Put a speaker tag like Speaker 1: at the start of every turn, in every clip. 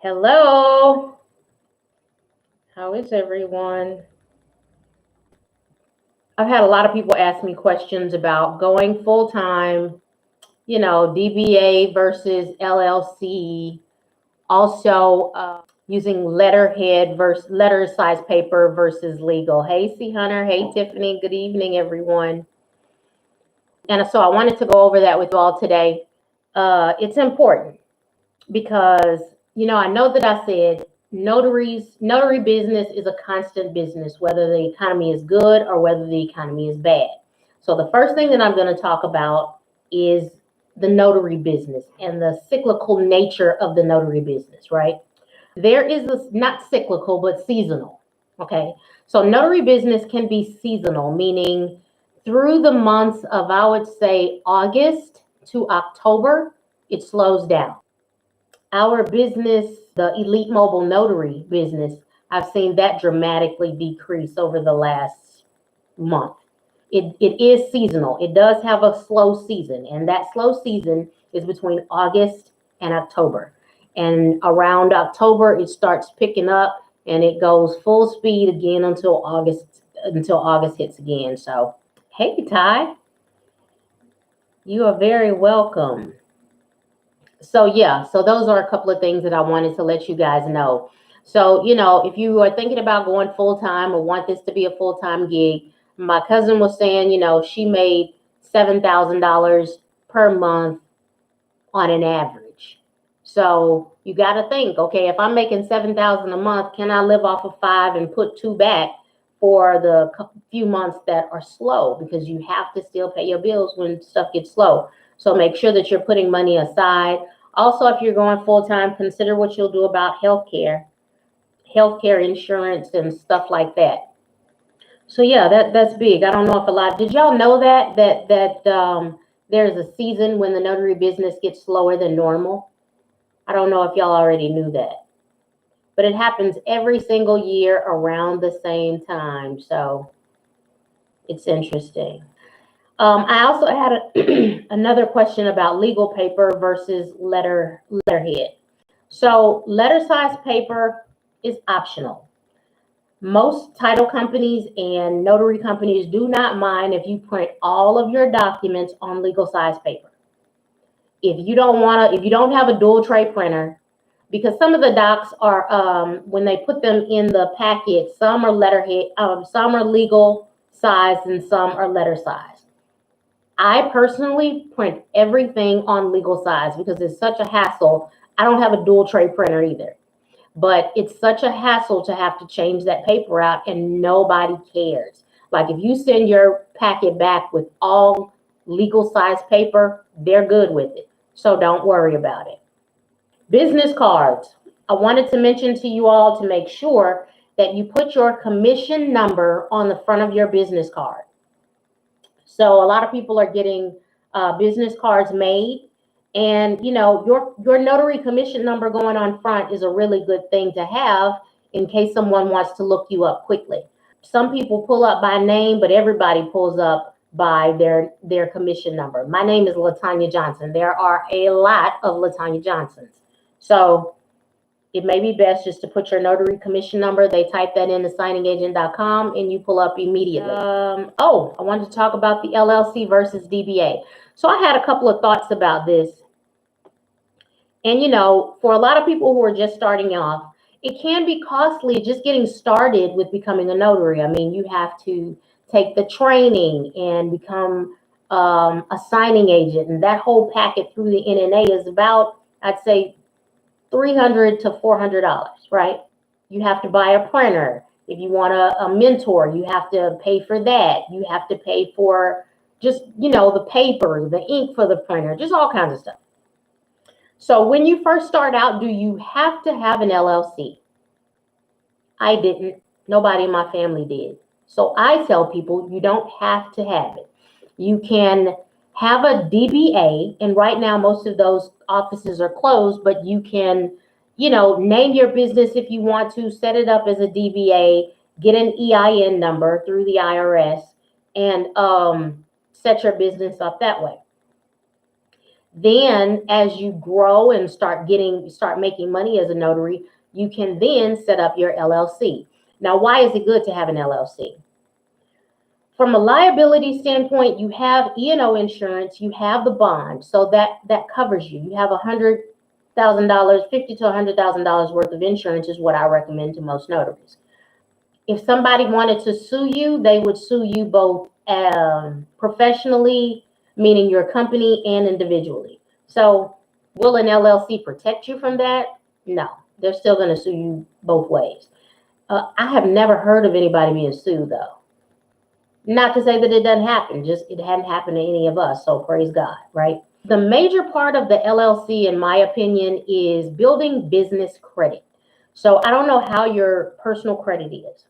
Speaker 1: Hello, how is everyone? I've had a lot of people ask me questions about going full-time, DBA versus LLC, also using letterhead versus letter size paper versus legal. Hey, C. Hunter. Hey, Tiffany. Good evening, everyone. And so I wanted to go over that with you all today. It's important because, I know that I said notary business is a constant business, whether the economy is good or whether the economy is bad. So the first thing that I'm going to talk about is the notary business and the cyclical nature of the notary business, right? There is not cyclical, but seasonal. Okay. So notary business can be seasonal, meaning through the months of, I would say, August to October, it slows down. Our business, the Elite Mobile Notary business, I've seen that dramatically decrease over the last month. It is seasonal. It does have a slow season, and that slow season is between August and October. And around October, it starts picking up and it goes full speed again until August hits again. So, hey, Ty, you are very welcome. So those are a couple of things that I wanted to let you guys know. So, if you are thinking about going full-time or want this to be a full-time gig, my cousin was saying, she made $7,000 per month on an average. So you got to think, okay, if I'm making $7,000 a month, can I live off of 5 and put 2 back for the few months that are slow? Because you have to still pay your bills when stuff gets slow. So make sure that you're putting money aside. Also, if you're going full-time, consider what you'll do about healthcare insurance and stuff like that. So that's big. I don't know if did y'all know that there's a season when the notary business gets slower than normal? I don't know if y'all already knew that, but it happens every single year around the same time. So it's interesting. I also had another question about legal paper versus letterhead. So letter size paper is optional. Most title companies and notary companies do not mind if you print all of your documents on legal size paper. If you don't have a dual tray printer, because some of the docs are, when they put them in the packet, some are letterhead, some are legal size and some are letter size. I personally print everything on legal size because it's such a hassle. I don't have a dual tray printer either, but it's such a hassle to have to change that paper out and nobody cares. Like if you send your packet back with all legal size paper, they're good with it. So don't worry about it. Business cards. I wanted to mention to you all to make sure that you put your commission number on the front of your business card. So a lot of people are getting business cards made, and your notary commission number going on front is a really good thing to have in case someone wants to look you up quickly. Some people pull up by name, but everybody pulls up by their commission number. My name is LaTanya Johnson. There are a lot of LaTanya Johnsons. So it may be best just to put your notary commission number. They type that into signingagent.com and you pull up immediately. I wanted to talk about the LLC versus DBA. So I had a couple of thoughts about this. And, for a lot of people who are just starting off, it can be costly just getting started with becoming a notary. I mean, you have to take the training and become a signing agent. And that whole packet through the NNA is about, I'd say, $300 to $400, right? You have to buy a printer. If you want a mentor, you have to pay for that. You have to pay for just, the paper, the ink for the printer, just all kinds of stuff. So when you first start out, do you have to have an LLC? I didn't. Nobody in my family did. So I tell people you don't have to have it. You can have a DBA, and right now most of those offices are closed, but you can, name your business if you want to, set it up as a DBA, get an EIN number through the IRS, and set your business up that way. Then as you grow and start making money as a notary, you can then set up your LLC. Now, why is it good to have an LLC? From a liability standpoint, you have E&O insurance, you have the bond, so that covers you. You have $100,000, $50,000 to $100,000 worth of insurance is what I recommend to most notaries. If somebody wanted to sue you, they would sue you both professionally, meaning your company, and individually. So will an LLC protect you from that? No, they're still going to sue you both ways. I have never heard of anybody being sued, though. Not to say that it doesn't happen, just it hadn't happened to any of us, so praise God, right? The major part of the LLC, in my opinion, is building business credit. So I don't know how your personal credit is,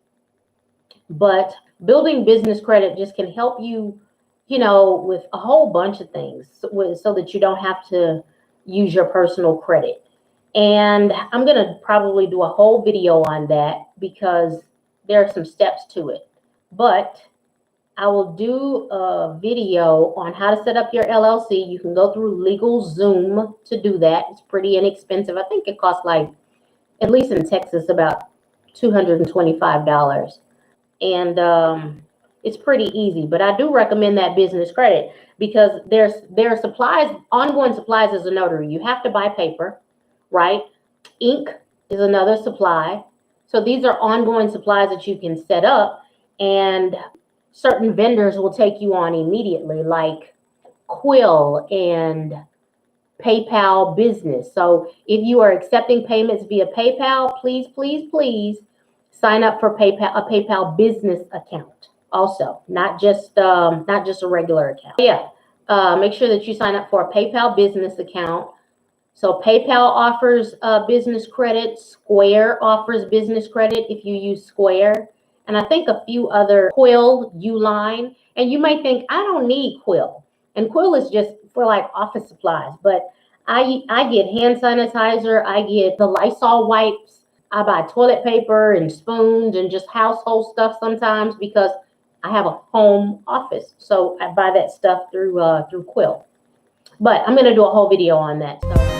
Speaker 1: but building business credit just can help you, with a whole bunch of things so that you don't have to use your personal credit. And I'm going to probably do a whole video on that because there are some steps to it. But I will do a video on how to set up your LLC. You can go through LegalZoom to do that. It's pretty inexpensive. I think it costs at least in Texas, about $225. And it's pretty easy. But I do recommend that business credit because there are supplies, ongoing supplies as a notary. You have to buy paper, right? Ink is another supply. So these are ongoing supplies that you can set up, and certain vendors will take you on immediately, like Quill and PayPal Business. So if you are accepting payments via PayPal, please, please, please sign up for a PayPal Business account. Also, not just a regular account. Yeah, make sure that you sign up for a PayPal Business account. So PayPal offers business credit. Square offers business credit if you use Square. And I think a few other, Quill, Uline. And you might think, I don't need Quill. And Quill is just for like office supplies. But I get hand sanitizer. I get the Lysol wipes. I buy toilet paper and spoons and just household stuff sometimes because I have a home office. So I buy that stuff through Quill. But I'm going to do a whole video on that. So.